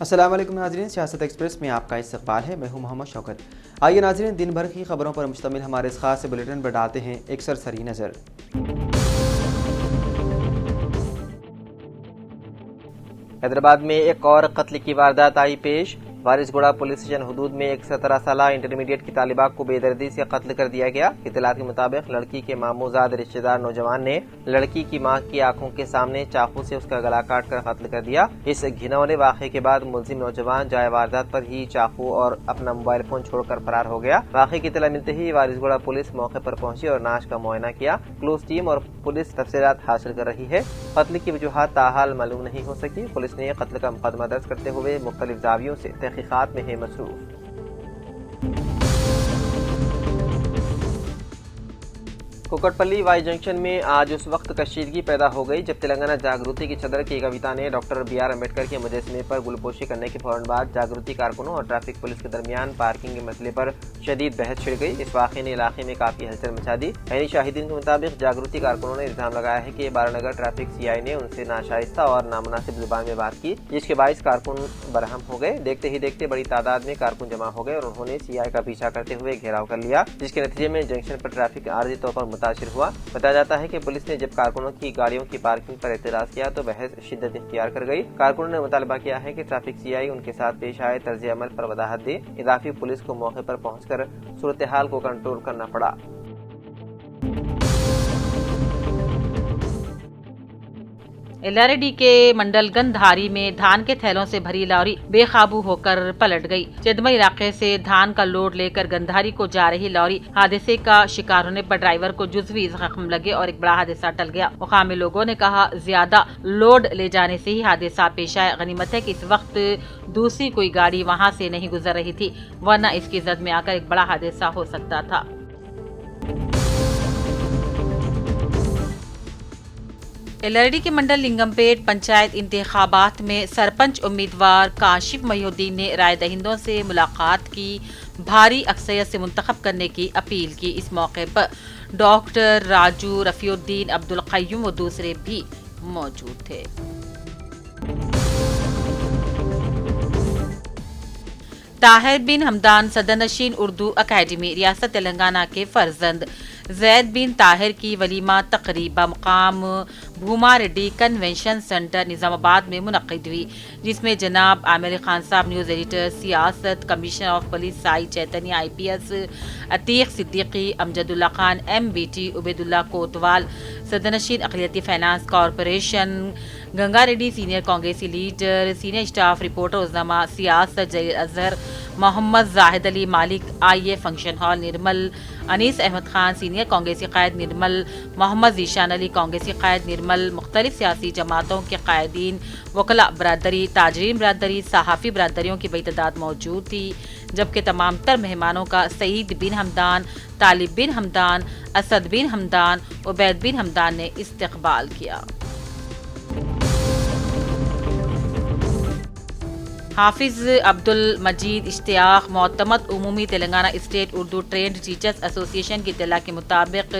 السلام علیکم ناظرین، سیاست ایکسپریس میں آپ کا استقبال ہے۔ میں ہوں محمد شوکت۔ آئیے ناظرین، دن بھر کی خبروں پر مشتمل ہمارے اس خاص بلیٹن پر ڈالتے ہیں ایک سرسری نظر۔ حیدرآباد میں ایک اور قتل کی واردات آئی پیش۔ وارث گوڑہ پولیس اسٹیشن حدود میں ایک 17 سالہ انٹرمیڈیٹ کی طالبہ کو بے دردی سے قتل کر دیا گیا۔ اطلاعات کے مطابق لڑکی کے ماموزاد رشتہ دار نوجوان نے لڑکی کی ماں کی آنکھوں کے سامنے چاقو سے اس کا گلا کاٹ کر قتل کر دیا۔ اس گھنونے واقعے کے بعد ملزم نوجوان جائے واردات پر ہی چاقو اور اپنا موبائل فون چھوڑ کر فرار ہو گیا۔ واقعے کی اطلاع ملتے ہی وارث گوڑہ پولیس موقع پر پہنچی اور نعش کا معائنہ کیا۔ کلوز ٹیم اور پولیس تفصیلات حاصل کر رہی ہے۔ قتل کی وجوہات تاحال معلوم نہیں ہو سکی۔ پولیس نے قتل کا مقدمہ درج کرتے ہوئے مختلف زاویوں سے تحقیقات میں ہے مصروف۔ کوکٹ پلی وائی جنکشن میں آج اس وقت کشیدگی پیدا ہو گئی جب تلنگانہ جاگرتی کی صدر کی کویتا نے ڈاکٹر بی آر امبیڈکر کے مجسمے پر گلپوشی کرنے کے فوراً بعد جاگرتی کارکنوں اور ٹریفک پولیس کے درمیان پارکنگ کے مسئلے پر شدید بحث چھڑ گئی۔ اس واقعے نے علاقے میں کافی ہلچل مچا دی۔ عینی شاہدین کے مطابق جاگرتی کارکنوں نے الزام لگایا ہے کہ بارہ نگر ٹریفک سی آئی نے ان سے ناشائستہ اور نامناسب زبان میں بات کی، جس کے باعث کارکن برہم ہو گئے۔ دیکھتے ہی دیکھتے بڑی تعداد میں کارکن جمع ہو گئے اور انہوں نے سی آئی کا پیچھا کرتے ہوئے گھیراؤ کر لیا، جس کے نتیجے میں جنکشن پر ٹریفک عارضی طور پر متاثر ہوا۔ بتایا جاتا ہے کہ پولیس نے جب کارکنوں کی گاڑیوں کی پارکنگ پر اعتراض کیا تو بحث شدت اختیار کر گئی۔ کارکنوں نے مطالبہ کیا ہے کہ ٹریفک سی آئی ان کے ساتھ پیش آئے طرز عمل پر وضاحت دے۔ اضافی پولیس کو موقع پر پہنچ کر صورتحال کو کنٹرول کرنا پڑا۔ LRD کے منڈل گندھاری میں دھان کے تھیلوں سے بھری لاری بے قابو ہو کر پلٹ گئی۔ چدمئی علاقے سے دھان کا لوڈ لے کر گندھاری کو جا رہی لاری حادثے کا شکار ہونے پر ڈرائیور کو جزوی زخم لگے اور ایک بڑا حادثہ ٹل گیا۔ مقامی لوگوں نے کہا زیادہ لوڈ لے جانے سے ہی حادثہ پیش آیا۔ غنیمت ہے کہ اس وقت دوسری کوئی گاڑی وہاں سے نہیں گزر رہی تھی، ورنہ اس کی زد میں آ کر ایک بڑا حادثہ ہو سکتا تھا۔ LRD کے منڈل لنگم پیٹ پنچایت انتخابات میں سرپنچ امیدوار کاشف محی الدین نے رائے دہندوں سے ملاقات کی، بھاری اکثریت سے منتخب کرنے کی اپیل کی۔ اس موقع پر ڈاکٹر راجو رفیع الدین عبدالقیوم و دوسرے بھی موجود تھے۔ طاہر بن حمدان صدرنشین اردو اکیڈمی ریاست تلنگانہ کے فرزند زید بن طاہر کی ولیمہ تقریب مقام بھوما ریڈی کنونشن سینٹر نظام آباد میں منعقد ہوئی، جس میں جناب عامر خان صاحب news editor, Siasat, commissioner of police Sai Chaitanya IPS، Atiq Siddiqui, Amjad Ullah Khan MBT، Ubaid Ullah Kotwal صدرنشین اقلیتی finance corporation, Ganga Reddy senior کانگریسی لیڈر، سینئر اسٹاف رپورٹر عظما سیاست، جلیل اظہر، محمد زاہد علی مالک IA function hall Nirmal, Anees Ahmed Khan senior کانگریسی قائد نرمل، محمد ذیشان علی کانگریسی قائد نرمل، مختلف سیاسی جماعتوں کے قائدین، وکلاء برادری، تاجرین برادری، صحافی برادریوں کی بڑی تعداد موجود تھی، جبکہ تمام تر مہمانوں کا سعید بن حمدان، طالب بن حمدان، اسد بن حمدان، عبید بن حمدان نے استقبال کیا۔ حافظ عبد المجید اشتیاق معتمد عمومی Telangana state Urdu trained teachers association کی اطلاع کے مطابق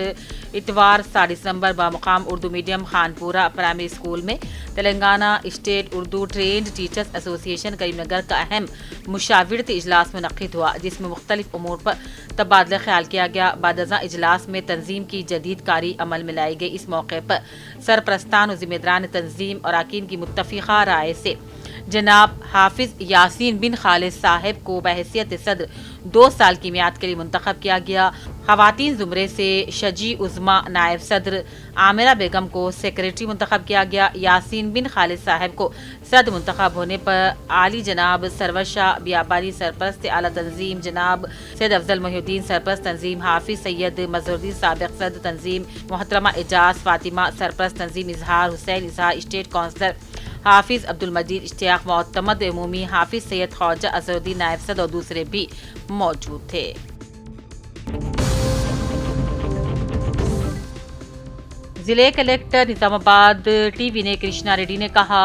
اتوار 7 دسمبر بمقام Urdu medium Khanpura primary school میں Telangana state Urdu trained teachers association کریم نگر کا اہم مشاورتی اجلاس منعقد ہوا، جس میں مختلف امور پر تبادلہ خیال کیا گیا۔ بعد ازاں اجلاس میں تنظیم کی جدید کاری عمل میں لائی گئی۔ اس موقع پر سرپرستان و ذمہ داران تنظیم اراکین کی متفقہ رائے سے جناب حافظ یاسین بن خالد صاحب کو بحیثیت صدر 2 سال کی میعاد کے لیے منتخب کیا گیا۔ خواتین زمرے سے شجی عظما نائب صدر، عامرہ بیگم کو سیکریٹری منتخب کیا گیا۔ یاسین بن خالد صاحب کو صدر منتخب ہونے پر عالی جناب سرور شاہ بیابانی سرپرست اعلیٰ تنظیم، جناب سید افضل محی الدین سرپرست تنظیم، حافظ سید مظہر الدین سابق صدر تنظیم، محترمہ اعجاز فاطمہ سرپرست تنظیم، اظہار حسین اظہار اسٹیٹ کونسلر، حافظ عبد المجید اشتیاق معتمد عمومی، حافظ سید خواجہ اظہر الدین نائب صدر اور دوسرے بھی موجود تھے۔ ضلع کلیکٹر نظامآباد ٹی وی نے کرشنا ریڈی نے کہا،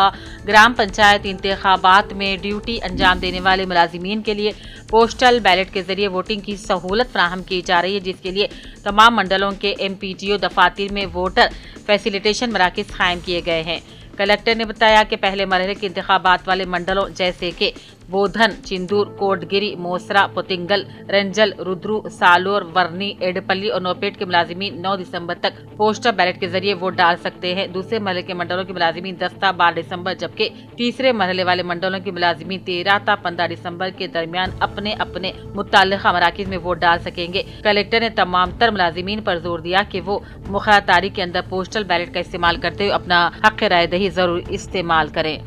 گرام پنچایت انتخابات میں ڈیوٹی انجام دینے والے ملازمین کے لیے پوسٹل بیلٹ کے ذریعے ووٹنگ کی سہولت فراہم کی جا رہی ہے، جس کے لیے تمام منڈلوں کے MPTO دفاتر میں ووٹر فیسیلیٹیشن مراکز قائم کیے گئے ہیں۔ کلیکٹر نے بتایا کہ پہلے مرحلے کے انتخابات والے منڈلوں جیسے کہ بودھن، چندور، کوٹگیری، موسرا، پوتنگل، رنجل، رودرو، سالور، ورنی، ایڈپلی اور نوپیٹ کے ملازمین 9 دسمبر تک پوسٹل بیلٹ کے ذریعے ووٹ ڈال سکتے ہیں۔ دوسرے مرحلے کے منڈلوں کے ملازمین 10 تا 12 دسمبر جبکہ تیسرے مرحلے والے منڈلوں کے ملازمین 13 تا 15 دسمبر کے درمیان اپنے اپنے متعلقہ مراکز میں ووٹ ڈال سکیں گے۔ کلیکٹر نے تمام تر ملازمین پر زور دیا کہ وہ مقررہ تاریخ کے اندر پوسٹل بیلٹ کا استعمال کرتے ہوئے اپنا حق رائے دہی ضرور استعمال کریں۔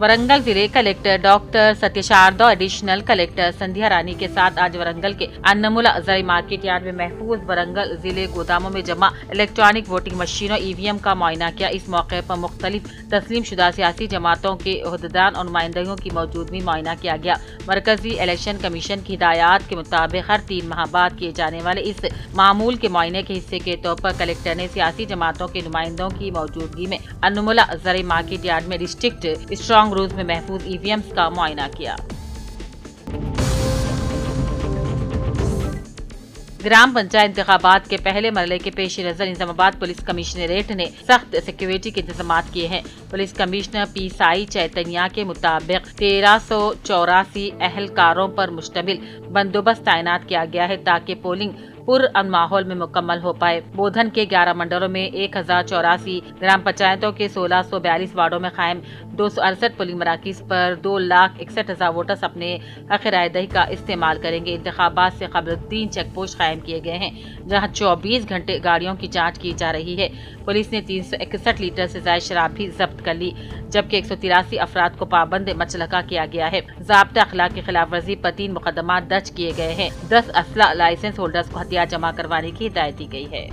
ورنگل ضلع کلیکٹر ڈاکٹر ستیہ شاردا ایڈیشنل کلیکٹر سندھیا رانی کے ساتھ آج ورنگل کے انمولہ زرعی مارکیٹ یارڈ میں محفوظ ورنگل ضلع گوداموں میں جمع الیکٹرانک ووٹنگ مشینوں EVM کا معائنہ کیا۔ اس موقع پر مختلف تسلیم شدہ سیاسی جماعتوں کے عہدیداران اور نمائندگیوں کی موجودگی میں معائنہ کیا گیا۔ مرکزی الیکشن کمیشن کی ہدایات کے مطابق ہر 3 ماہ بعد کیے جانے والے اس معمول کے معائنے کے حصے کے طور پر کلیکٹر نے سیاسی جماعتوں کے نمائندوں کی موجودگی میں انمولہ زرعی مارکیٹ یارڈ میں ڈسٹرکٹ اسٹرانگ روز میں محفوظ EVMs کا معائنہ کیا۔ گرام پنچایت انتخابات کے پہلے مرحلے کے پیش نظر نظام آباد پولیس کمشنریٹ نے سخت سیکیورٹی کے انتظامات کیے ہیں۔ پولیس کمشنر پی سائی چیتنیا کے مطابق 1384 اہلکاروں پر مشتمل بندوبست تعینات کیا گیا ہے تاکہ پولنگ پرامن ماحول میں مکمل ہو پائے۔ بودھن کے 11 منڈلوں میں 1084 گرام پنچایتوں کے 1642 وارڈوں میں قائم 268 پولنگ مراکز پر 2,61,000 ووٹرز اپنے حق رائے دہی کا استعمال کریں گے۔ انتخابات سے قبل 3 چیک پوسٹ قائم کیے گئے ہیں جہاں 24 گھنٹے گاڑیوں کی جانچ کی جا رہی ہے۔ پولیس نے 361 لیٹر سے زائد شراب بھی ضبط کر لی جبکہ 183 افراد کو پابند مچلقہ کیا گیا ہے۔ ضابطہ اخلاق کی خلاف ورزی پر 3 مقدمات درج کیے گئے ہیں۔ 10 اسلحہ لائسنس ہولڈرز کو ہتھیار جمع کروانے کی ہدایت دی گئی ہے۔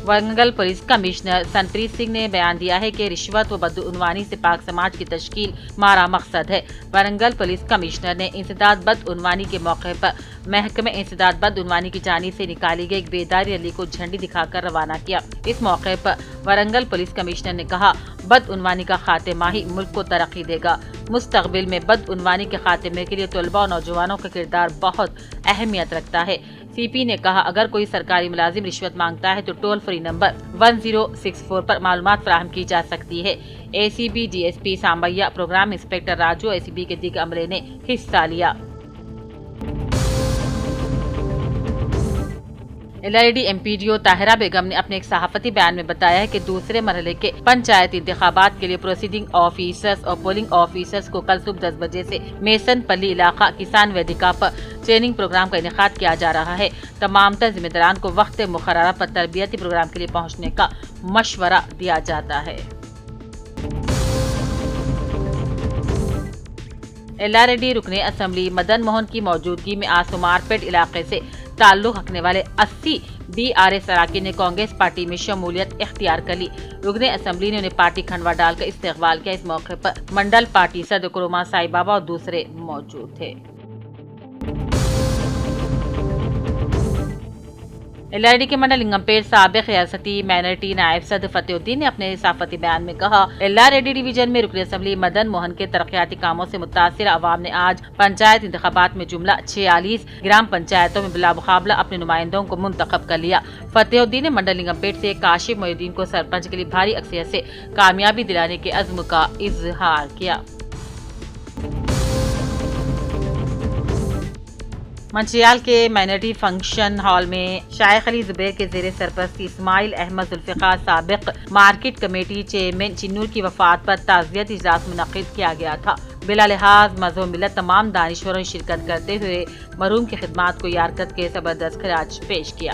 ورنگل پولیس کمشنر سنپریت سنگھ نے بیان دیا ہے کہ رشوت و بدعنوانی سے پاک سماج کی تشکیل ہمارا مقصد ہے۔ ورنگل پولیس کمشنر نے انسداد بدعنوانی کے موقع پر محکمہ انسداد بدعنوانی کی جانب سے نکالی گئی ایک بیداری ریلی کو جھنڈی دکھا کر روانہ کیا۔ اس موقع پر ورنگل پولیس کمشنر نے کہا، بدعنوانی کا خاتمہ ہی ملک کو ترقی دے گا۔ مستقبل میں بدعنوانی کے خاتمے کے لیے طلباء اور نوجوانوں کا کردار بہت اہمیت رکھتا ہے۔ CP نے کہا، اگر کوئی سرکاری ملازم رشوت مانگتا ہے تو ٹول فری نمبر 1064 پر معلومات فراہم کی جا سکتی ہے۔ ACB DSP Sambaiah, program inspector Raju, ACB کے دیگر عملے نے حصہ لیا۔ LRD MPDO طاہرہ بیگم نے اپنے ایک صحافتی بیان میں بتایا ہے کہ دوسرے مرحلے کے پنچایت انتخابات کے لیے پروسیڈنگ آفیسرز اور پولنگ آفیسرز کو کل صبح 10 بجے سے میسن پلی علاقہ کسان ویدیکا پر ٹریننگ پروگرام کا انعقاد کیا جا رہا ہے۔ تمام تر ذمہ داران کو وقت مقررہ پر تربیتی پروگرام کے لیے پہنچنے کا مشورہ دیا جاتا ہے۔ LRD رکن اسمبلی مدن موہن کی موجودگی میں آج سمارپیٹ علاقے سے تعلق رکھنے والے 80 BRS اراکین نے کانگریس پارٹی میں شمولیت اختیار کر لی۔ رکن اسمبلی نے انہیں پارٹی کھنڈوا ڈال کر استقبال کیا۔ اس موقع پر منڈل پارٹی صدر کروما سائی بابا اور دوسرے موجود تھے۔ LRD کے منڈل لنگمپیٹ سابق ریاستی مائنرٹی نائب صدر فتح الدین نے اپنے صحافتی بیان میں کہا، LRD ڈویژن میں رکن اسمبلی مدن موہن کے ترقیاتی کاموں سے متاثر عوام نے آج پنچایت انتخابات میں جملہ 46 گرام پنچایتوں میں بلا مقابلہ اپنے نمائندوں کو منتخب کر لیا۔ فتح الدین نے منڈل لنگمپیٹ سے کاشف محی الدین کو سرپنچ کے لیے بھاری اکثریت سے کامیابی دلانے کے عزم کا اظہار کیا۔ منچریال کے مائنرٹی فنکشن ہال میں شیخ علی زبیر کے زیر سرپرستی اسماعیل احمد ذوالفقار سابق مارکیٹ کمیٹی چیئرمین چنور کی وفات پر تعزیت اجلاس منعقد کیا گیا تھا۔ بلا لحاظ مذہب ملت تمام دانشوروں نے شرکت کرتے ہوئے مرحوم کی خدمات کو یاد کر کے زبردست خراج پیش کیا۔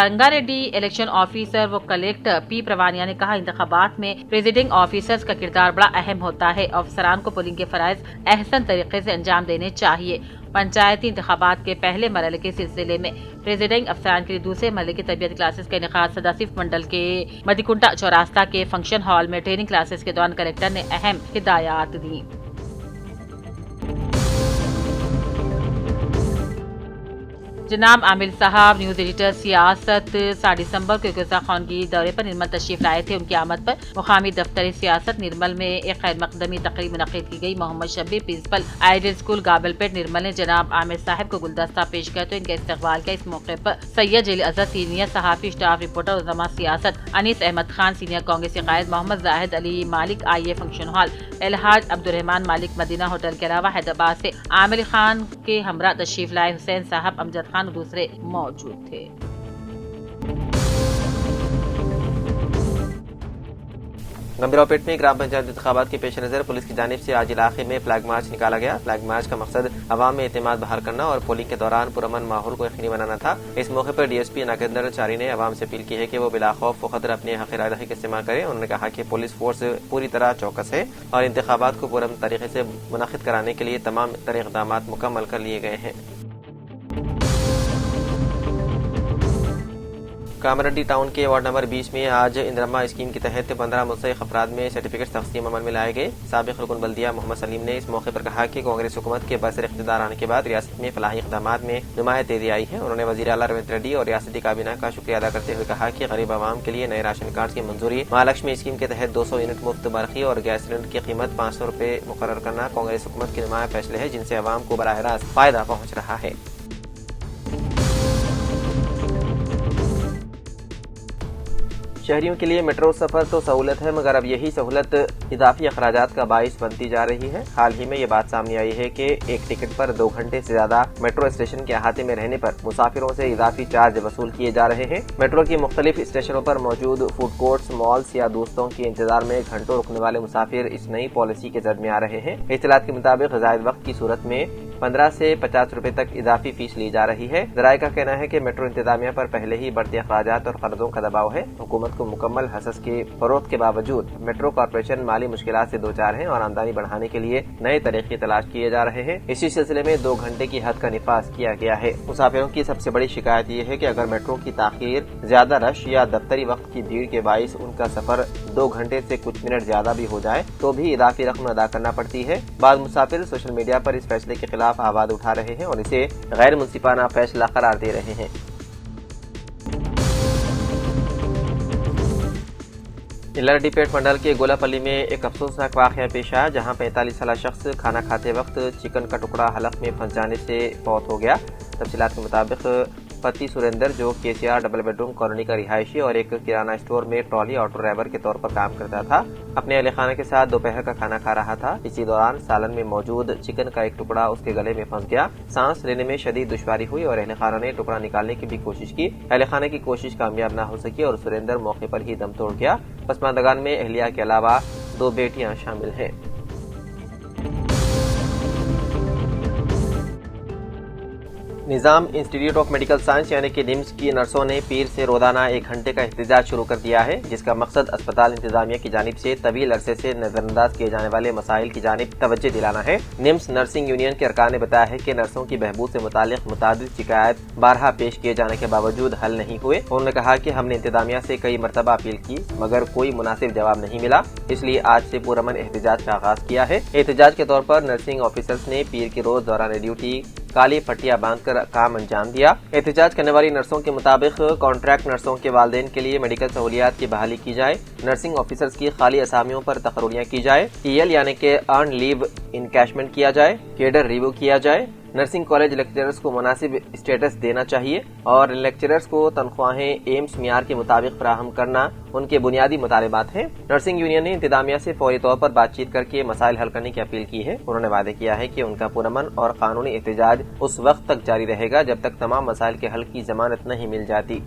سنگاریڈی الیکشن آفیسر و کلیکٹر پی پروانیہ نے کہا انتخابات میں پریزیڈنگ آفیسرز کا کردار بڑا اہم ہوتا ہے. افسران کو پولنگ کے فرائض احسن طریقے سے انجام دینے چاہیے. پنچایتی انتخابات کے پہلے مرحلے کے سلسلے میں پریزیڈنگ افسران کے لیے دوسرے مرحلے کی تربیتی کلاسز کا انعقاد سداسیف منڈل کے مدیکنٹا چوراستہ کے فنکشن ہال میں ٹریننگ کلاسز کے دوران کلیکٹر نے اہم ہدایات دیں. جناب عامر صاحب نیوز ایڈیٹر سیاست 7 دسمبر کو گزشتہ خانگی دورے پر نرمل تشریف لائے تھے. ان کی آمد پر مقامی دفتر سیاست نرمل میں ایک خیر مقدمی تقریب منعقد کی گئی. محمد شبیر پرنسپل آئیڈیل اسکول گابل پیٹ نرمل نے جناب عامر صاحب کو گلدستہ پیش کیا تو ان کا استقبال کیا. اس موقع پر سید جلیل اظہر سینئر صحافی اسٹاف رپورٹر عظما سیاست انیس احمد خان سینئر کانگریسی قائد محمد زاہد علی مالک آئی a function hall Alhaj Abdul Rahman Malik Medina hotel کے علاوہ حیدرآباد سے عامر خان کے ہمراہ تشریف لائے حسین صاحب امجد خان اور دوسرے موجود تھے. گمبھیراؤ پیٹ میں گرام پنچایت انتخابات کے پیش نظر پولیس کی جانب سے آج علاقے میں فلیگ مارچ نکالا گیا. فلیگ مارچ کا مقصد عوام میں اعتماد بحال کرنا اور پولنگ کے دوران پرامن ماحول کو یقینی بنانا تھا. اس موقع پر ڈی ایس پی ناگیندر چاری نے عوام سے اپیل کی ہے کہ وہ بلا خوف و خطر اپنے حق رائے دہی کا استعمال کریں. انہوں نے کہا کہ پولیس فورس پوری طرح چوکس ہے اور انتخابات کو پرامن طریقے سے منعقد کرانے کے لیے تمام طرح اقدامات مکمل کر لیے گئے ہیں. کامرڈی ٹاؤن کے وارڈ نمبر 20 میں آج اندرما اسکیم کے تحت 15 مستحق افراد میں سرٹیفکیٹ تقسیم عمل میں لائے گئے. سابق رکن بلدیہ محمد سلیم نے اس موقع پر کہا کہ کانگریس حکومت کے برسر اقتدار آنے کے بعد ریاست میں فلاحی اقدامات میں نمایاں تیزی آئی ہے. انہوں نے وزیر اعلیٰ ریونت ریڈی اور ریاستی کابینہ کا شکریہ ادا کرتے ہوئے کہا کہ غریب عوام کے لیے نئے راشن کارڈ کی منظوری, مہالکشمی اسکیم کے تحت 200 یونٹ مفت برقی اور گیس سلنڈر کی قیمت 500 روپے مقرر کرنا کانگریس حکومت کے نمایاں فیصلے ہیں جن سے عوام کو براہ راست فائدہ پہنچ رہا ہے. شہریوں کے لیے میٹرو سفر تو سہولت ہے مگر اب یہی سہولت اضافی اخراجات کا باعث بنتی جا رہی ہے. حال ہی میں یہ بات سامنے آئی ہے کہ ایک ٹکٹ پر 2 گھنٹے سے زیادہ میٹرو اسٹیشن کے احاطے میں رہنے پر مسافروں سے اضافی چارج وصول کیے جا رہے ہیں. میٹرو کی مختلف اسٹیشنوں پر موجود فوڈ کورٹس, مالز یا دوستوں کے انتظار میں گھنٹوں رکنے والے مسافر اس نئی پالیسی کے زد میں آ رہے ہیں. اطلاعات کے مطابق زائد وقت کی صورت میں 15 سے 50 روپے تک اضافی فیس لی جا رہی ہے. ذرائع کا کہنا ہے کہ میٹرو انتظامیہ پر پہلے ہی بڑھتے اخراجات اور قرضوں کا دباؤ ہے. حکومت کو مکمل حصص کے فروغ کے باوجود میٹرو کارپوریشن مالی مشکلات سے دوچار ہے اور آمدنی بڑھانے کے لیے نئے طریقے تلاش کیے جا رہے ہیں. اسی سلسلے میں 2 گھنٹے کی حد کا نفاذ کیا گیا ہے. مسافروں کی سب سے بڑی شکایت یہ ہے کہ اگر میٹرو کی تاخیر, زیادہ رش یا دفتری وقت کی بھیڑ کے باعث ان کا سفر 2 گھنٹے سے کچھ منٹ زیادہ بھی ہو جائے تو بھی اضافی رقم ادا کرنا پڑتی ہے. بعض مسافر سوشل میڈیا پر اس فیصلے کے خلاف آواز اٹھا رہے ہیں اور اسے غیر منصفانہ فیصلہ قرار دے رہے ہیں. لرڈی پیٹ منڈل کے گولا پلی میں ایک افسوسناک واقعہ پیش آیا جہاں 45 سالہ شخص کھانا کھاتے وقت چکن کا ٹکڑا حلق میں پھنس جانے سے فوت ہو گیا. تفصیلات کے مطابق پتی سریندر جو KCR double bed room colony کا رہائشی اور ایک کرانہ اسٹور میں ٹرالی آٹو ڈرائیور کے طور پر کام کرتا تھا, اپنے اہل خانہ کے ساتھ دوپہر کا کھانا کھا رہا تھا. اسی دوران سالن میں موجود چکن کا ایک ٹکڑا اس کے گلے میں پھنس گیا. سانس لینے میں شدید دشواری ہوئی اور اہل خانہ نے ٹکڑا نکالنے کی بھی کوشش کی. اہل خانہ کی کوشش کامیاب نہ ہو سکی اور سریندر موقع پر ہی دم توڑ گیا. پسماندگان میں اہلیہ کے علاوہ 2 بیٹیاں شامل ہیں. نظام انسٹیٹیوٹ آف میڈیکل سائنس یعنی کہ نمس کی نرسوں نے پیر سے روزانہ 1 گھنٹے کا احتجاج شروع کر دیا ہے جس کا مقصد اسپتال انتظامیہ کی جانب سے طویل عرصے سے نظر انداز کیے جانے والے مسائل کی جانب توجہ دلانا ہے. نمس نرسنگ یونین کے ارکان نے بتایا ہے کہ نرسوں کی بہبود سے متعلق متعدد شکایات بارہا پیش کیے جانے کے باوجود حل نہیں ہوئے. انہوں نے کہا کہ ہم نے انتظامیہ سے کئی مرتبہ اپیل کی مگر کوئی مناسب جواب نہیں ملا, اس لیے آج سے پرامن احتجاج کا آغاز کیا ہے. احتجاج کے طور پر نرسنگ آفیسرز نے پیر کے روز دوران ڈیوٹی کالی پٹیاں باندھ کر کام انجام دیا. احتجاج کرنے والی نرسوں کے مطابق کانٹریکٹ نرسوں کے والدین کے لیے میڈیکل سہولیات کی بحالی کی جائے, نرسنگ آفیسرز کی خالی اسامیوں پر تقرریاں کی جائے, EL یعنی کہ ارن لیو انکیشمنٹ کیا جائے, کیڈر ریویو کیا جائے. نرسنگ کالج لیکچررز کو مناسب اسٹیٹس دینا چاہیے اور لیکچررز کو تنخواہیں ایمس معیار کے مطابق فراہم کرنا ان کے بنیادی مطالبات ہیں. نرسنگ یونین نے انتظامیہ سے فوری طور پر بات چیت کر کے مسائل حل کرنے کی اپیل کی ہے. انہوں نے وعدے کیا ہے کہ ان کا پرامن اور قانونی احتجاج اس وقت تک جاری رہے گا جب تک تمام مسائل کے حل کی ضمانت نہیں مل جاتی.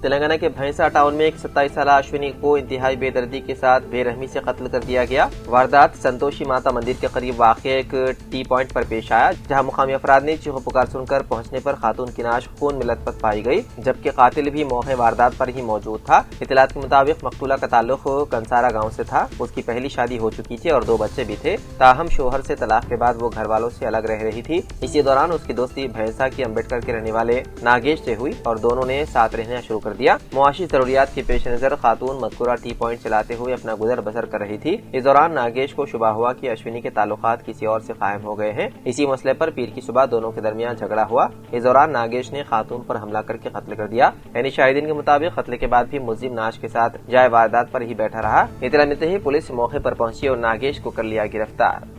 تلنگانہ کے بھینسا ٹاؤن میں ایک 27 سالہ اشونی کو انتہائی بے دردی کے ساتھ بے رحمی سے قتل کر دیا گیا۔ واردات سنتوشی ماتا مندر کے قریب واقع ایک ٹی پوائنٹ پر پیش آیا، جہاں مقامی افراد نے چیخو پکار سن کر پہنچنے پر خاتون کی نعش خون میں لت پت پائی گئی، جبکہ قاتل بھی موقع واردات پر ہی موجود تھا۔ اطلاعات کے مطابق مقتولہ کا تعلق کنسارا گاؤں سے تھا۔ اس کی پہلی شادی ہو چکی تھی اور 2 بچے بھی تھے، تاہم شوہر سے طلاق کے بعد وہ گھر والوں سے الگ رہ رہی تھی۔ اسی دوران اس کی دوستی بھینسا کی امبیڈکر کے رہنے والے ناگیش سے ہوئی اور دونوں نے ساتھ رہنا شروع کر دیا۔ معاشی ضروریات کے پیش نظر خاتون مذکورہ ٹی پوائنٹ چلاتے ہوئے اپنا گزر بسر کر رہی تھی۔ اس دوران ناگیش کو شبہ ہوا کہ اشونی کے تعلقات کسی اور سے قائم ہو گئے ہیں۔ اسی مسئلے پر پیر کی صبح دونوں کے درمیان جھگڑا ہوا۔ اس دوران ناگیش نے خاتون پر حملہ کر کے قتل کر دیا۔ یعنی شاہدین کے مطابق قتل کے بعد بھی ملزم نعش کے ساتھ جائے واردات پر ہی بیٹھا رہا۔ اطلاع ملتے ہی پولیس موقع پر پہنچی اور ناگیش کو کر لیا گرفتار۔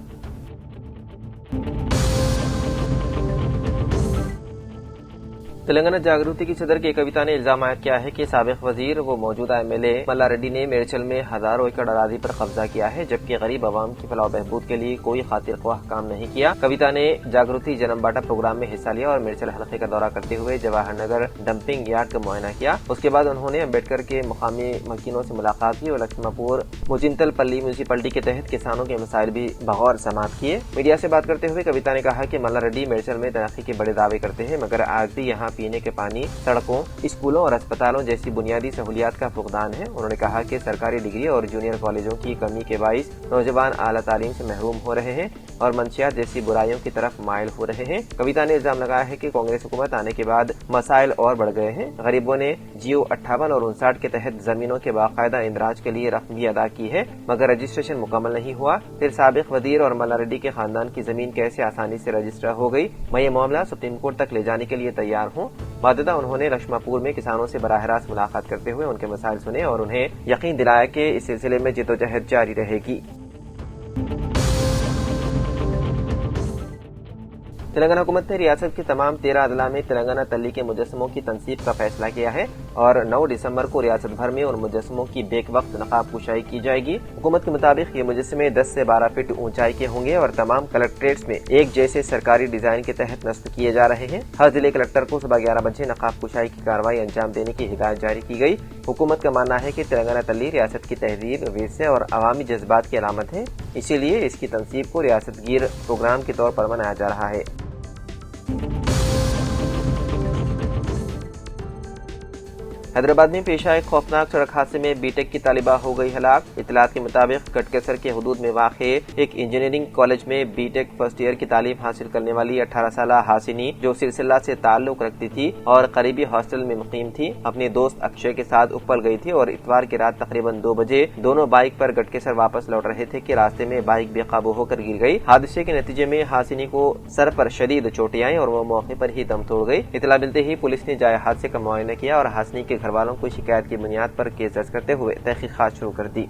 تلنگانہ جاگروتی کی صدر کی کویتا نے الزام عائد کیا ہے کہ سابق وزیر و موجودہ ایم ایل اے ملا ریڈی نے میرچل میں ہزاروں ایکڑ اراضی پر قبضہ کیا ہے، جبکہ غریب عوام کی فلاح و بہبود کے لیے کوئی خاطر خواہ کام نہیں کیا۔ کویتا نے جاگروتی جنم باٹا پروگرام میں حصہ لیا اور میرچل حلقے کا دورہ کرتے ہوئے جواہر نگر ڈمپنگ یارڈ کا معائنہ کیا۔ اس کے بعد انہوں نے امبیڈکر کے مقامی مکینوں سے ملاقات کی اور لکشمہ پور مجنتل پلی میونسپلٹی کے تحت کسانوں کے مسائل بھی بغور سماعت کیے۔ میڈیا سے بات کرتے ہوئے کویتا نے کہا کہ ملا ریڈی میرچل میں ترقی کے بڑے دعوے کرتے ہیں، مگر آج بھی یہاں پینے کے پانی، سڑکوں، اسکولوں اور اسپتالوں جیسی بنیادی سہولیات کا فقدان ہے۔ انہوں نے کہا کہ سرکاری ڈگری اور جونیئر کالجوں کی کمی کے باعث نوجوان اعلیٰ تعلیم سے محروم ہو رہے ہیں اور منشیات جیسی برائیوں کی طرف مائل ہو رہے ہیں۔ کویتا نے الزام لگایا ہے کہ کانگریس حکومت آنے کے بعد مسائل اور بڑھ گئے ہیں۔ غریبوں نے جیو 58 اور 59 کے تحت زمینوں کے باقاعدہ اندراج کے لیے رقم بھی ادا کی ہے، مگر رجسٹریشن مکمل نہیں ہوا۔ پھر سابق وزیر اور ملا ریڈی کے خاندان کی زمین کیسے آسانی سے رجسٹر ہو گئی؟ میں یہ معاملہ سپریم کورٹ تک لے جانے کے لیے تیار ہوں۔ بعددہ انہوں نے لکشمہ پور میں کسانوں سے براہ راست ملاقات کرتے ہوئے ان کے مسائل سنے اور انہیں یقین دلایا کہ اس سلسلے میں جدوجہد جاری رہے گی۔ تلنگانہ حکومت نے ریاست کے تمام 13 اضلاع میں تلنگانہ تلی کے مجسموں کی تنصیب کا فیصلہ کیا ہے اور 9 دسمبر کو ریاست بھر میں ان مجسموں کی بیک وقت نقاب کشائی کی جائے گی۔ حکومت کے مطابق یہ مجسمے 10 سے 12 فٹ اونچائی کے ہوں گے اور تمام کلکٹریٹس میں ایک جیسے سرکاری ڈیزائن کے تحت نصب کیے جا رہے ہیں۔ ہر ضلع کلکٹر کو صبح 11 بجے نقاب کشائی کی کارروائی انجام دینے کی ہدایت جاری کی گئی۔ حکومت کا ماننا ہے کہ تلنگانہ تلی ریاست کی تہذیب، ورثے اور عوامی جذبات کی علامت ہے، اسی لیے اس کی تنصیب کو ریاست گیر پروگرام کے طور پر منایا جا رہا ہے۔ حیدرآباد میں پیش آئے خوفناک سڑک حادثے میں بی ٹیک کی طالبہ ہو گئی ہلاک۔ اطلاعات کے مطابق گٹکیسر کے حدود میں واقع ایک انجینئرنگ کالج میں بی ٹیک فرسٹ ایئر کی تعلیم حاصل کرنے والی 18 سالہ ہاسنی، جو سلسلہ سے تعلق رکھتی تھی اور قریبی ہاسٹل میں مقیم تھی، اپنے دوست اکشے کے ساتھ اپل گئی تھی اور اتوار کی رات تقریباً 2 بجے دونوں بائک پر گٹکیسر واپس لوٹ رہے تھے کہ راستے میں بائک بے قابو ہو کر گر گئی۔ حادثے کے نتیجے میں ہاسنی کو سر پر شدید چوٹیں آئیں اور وہ موقع پر ہی دم توڑ گئی۔ اطلاع ملتے ہی پولیس نے جائے حادثے کا معائنہ کیا اور ہاسنی کے گھر والوں کو شکایت کی بنیاد پر کیس درج کرتے ہوئے تحقیقات شروع کر دی۔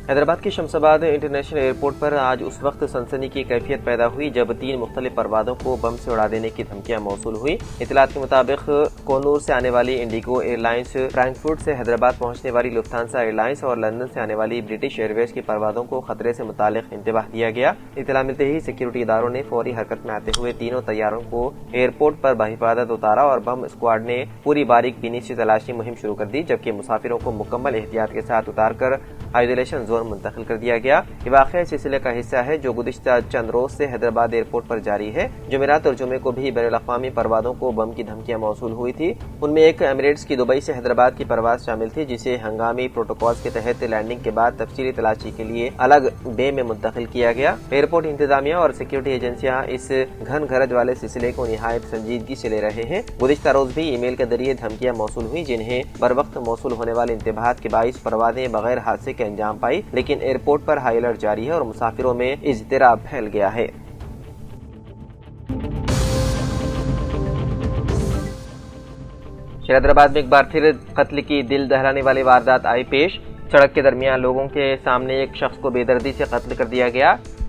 حیدرآباد کے شمس آباد انٹرنیشنل ایئرپورٹ پر آج اس وقت سنسنی کی کیفیت پیدا ہوئی جب 3 مختلف پروازوں کو بم سے اڑا دینے کی دھمکیاں موصول ہوئی۔ اطلاعات کے مطابق کونور سے آنے والی انڈیگو ایئر لائنس، فرینکفرٹ سے حیدرآباد پہنچنے والی لفتھانسا ایئر لائنس اور لندن سے آنے والی برٹش ایئر ویز کی پروازوں کو خطرے سے متعلق انتباہ دیا گیا۔ اطلاع ملتے ہی سیکورٹی اداروں نے فوری حرکت میں آتے ہوئے تینوں طیاروں کو ایئرپورٹ پر بحفاظت اتارا اور بم اسکواڈ نے پوری باریک بینی سے تلاشی مہم شروع کر دی، جبکہ مسافروں کو مکمل احتیاط کے ساتھ اتار کر آئسولیشن زون منتقل کر دیا گیا۔ یہ واقعہ اس سلسلے کا حصہ ہے جو گزشتہ چند روز سے حیدرآباد ایئرپورٹ پر جاری ہے۔ جمعرات اور جمعے کو بھی بین الاقوامی پروازوں کو بم کی دھمکیاں موصول ہوئی تھی۔ ان میں ایک ایمریٹس کی دبئی سے حیدرآباد کی پرواز شامل تھی، جسے ہنگامی پروٹوکولز کے تحت لینڈنگ کے بعد تفصیلی تلاشی کے لیے الگ بے میں منتقل کیا گیا۔ ایئرپورٹ انتظامیہ اور سیکورٹی ایجنسیاں اس گھن گھرج والے سلسلے کو نہایت سنجیدگی سے لے رہے ہیں۔ گزشتہ روز بھی ای میل کے ذریعے دھمکیاں موصول ہوئی، جنہیں بروقت موصول ہونے والے انتباہات کے باعث پروازیں بغیر حادثے کے انجام پائی، لیکن ایئرپورٹ پر ہائی الرٹ جاری ہے اور مسافروں میں اضطراب پھیل گیا ہے۔ حیدرآباد میں ایک بار پھر قتل کی دل دہلانے والی واردات آئی پیش۔ سڑک کے درمیان لوگوں کے سامنے ایک شخص کو بے دردی سے قتل کر دیا گیا۔